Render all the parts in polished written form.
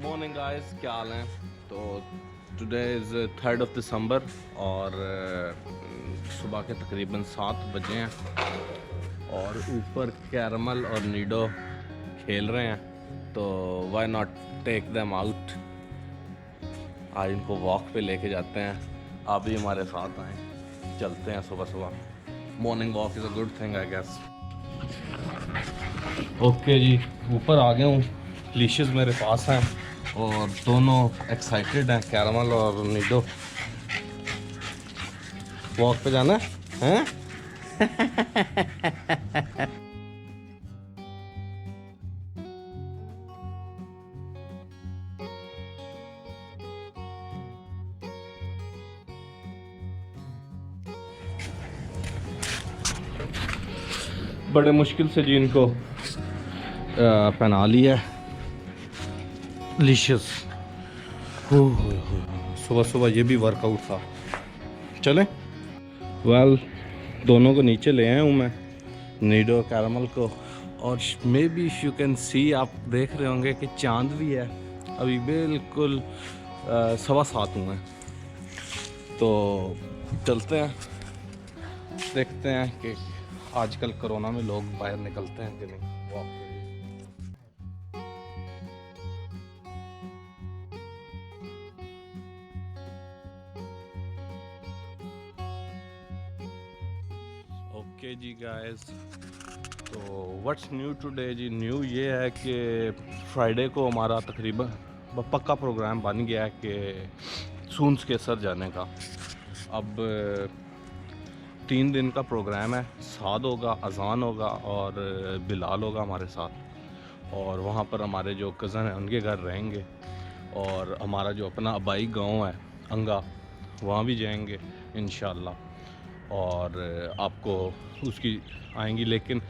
Morning guys, क्या हाल हैं। तो टुडे इज़ 3rd of दिसंबर और सुबह के तकरीबन 7 बजे हैं और ऊपर कैरमल और नीडो खेल रहे हैं। तो why not take them out. आज इनको वॉक पे लेके जाते हैं। आप भी हमारे साथ आएँ, चलते हैं सुबह सुबह। Morning walk is a good thing I guess. Okay ji, ऊपर आ गया हूँ। लिशियस मेरे पास हैं और दोनों एक्साइटेड हैं, कैरमल और नीडो। वॉक पे जाना है हैं? बड़े मुश्किल से जी इनको पहना लिया लिशियस। सुबह सुबह ये भी वर्कआउट था। चलें। वेल, दोनों को नीचे ले आया हूँ मैं, नीडो कैरमल को। और may be you can see, आप देख रहे होंगे कि चांद भी है। अभी बिल्कुल 7:15 हुए हैं। तो चलते हैं, देखते हैं कि आजकल कोरोना में लोग बाहर निकलते हैं कि नहीं वॉक के लिए। ओके जी गाइस, तो व्हाट्स न्यू टुडे जी। न्यू ये है कि फ्राइडे को हमारा तकरीबन पक्का प्रोग्राम बन गया है कि सूंस केसर जाने का। अब 3 दिन का प्रोग्राम है। साद होगा, अजान होगा और बिलाल होगा हमारे साथ। और वहाँ पर हमारे जो कज़न हैं उनके घर रहेंगे। और हमारा जो अपना आबाई गांव है अंगा, वहाँ भी जाएंगे इंशाल्लाह। और आपको उसकी आएंगी। लेकिन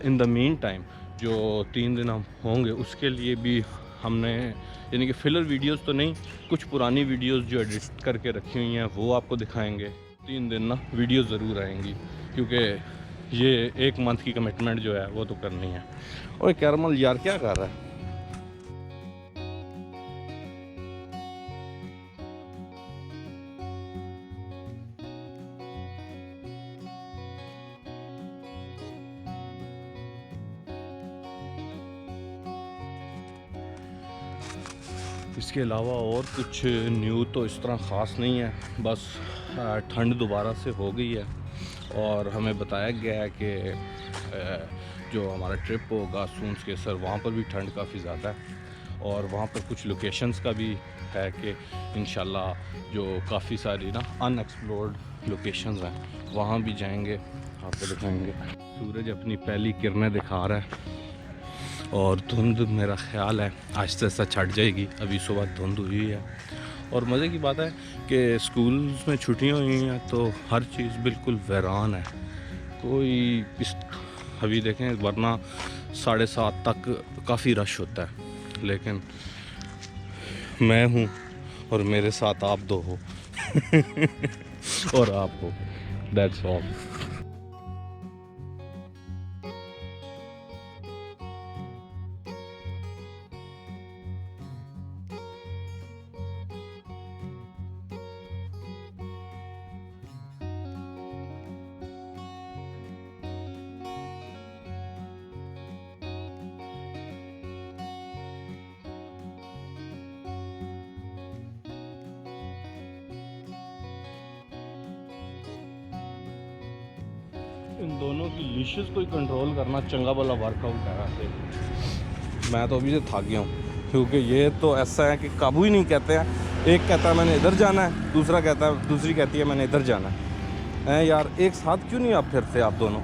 इन द मीन टाइम जो 3 दिन हम होंगे उसके लिए भी हमने, यानी कि फिलर वीडियोस तो नहीं, कुछ पुरानी वीडियोस जो एडिट करके रखी हुई हैं वो आपको दिखाएंगे। 3 दिन ना वीडियो ज़रूर आएंगी, क्योंकि ये 1 मंथ की कमिटमेंट जो है वो तो करनी है। और कैरमल यार क्या कर रहा है? इसके अलावा और कुछ न्यू तो इस तरह ख़ास नहीं है। बस ठंड दोबारा से हो गई है और हमें बताया गया है कि जो हमारा ट्रिप होगा सूंस केसर, वहाँ पर भी ठंड काफ़ी ज़्यादा है। और वहाँ पर कुछ लोकेशंस का भी है कि इंशाल्लाह जो काफ़ी सारी ना अनएक्सप्लोर्ड लोकेशंस हैं वहाँ भी जाएंगे, आपको दिखाएंगे। सूरज अपनी पहली किरणें दिखा रहा है और धुंध मेरा ख्याल है आहिस्ता आहिस्ता छट जाएगी। अभी सुबह धुंध हुई है। और मज़े की बात है कि स्कूल्स में छुट्टियां हुई हैं तो हर चीज़ बिल्कुल वीरान है। कोई इस अभी देखें, वरना 7:30 तक काफ़ी रश होता है। लेकिन मैं हूँ और मेरे साथ आप दो हो और आप हो, दैट्स ऑल। इन दोनों की लिशियस को कंट्रोल करना चंगा वाला वर्कआउट है वैसे। मैं तो अभी से थक गया हूँ, क्योंकि ये तो ऐसा है कि काबू ही नहीं कहते हैं। एक कहता है मैंने इधर जाना है, दूसरा कहता है, दूसरी कहती है मैंने इधर जाना है। यार एक साथ क्यों नहीं आप फिरते आप दोनों?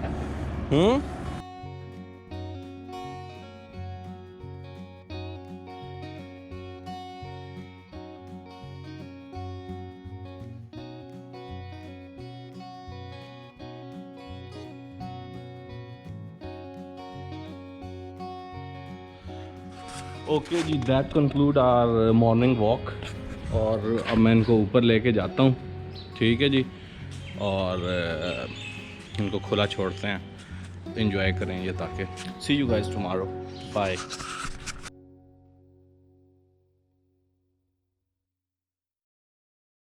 ओके जी, that conclude our morning walk. और अब मैं इनको ऊपर लेके जाता हूँ, ठीक है जी। और इनको खुला छोड़ते हैं, एंजॉय करें ये, ताकि सी यू गाइस टुमारो, बाय।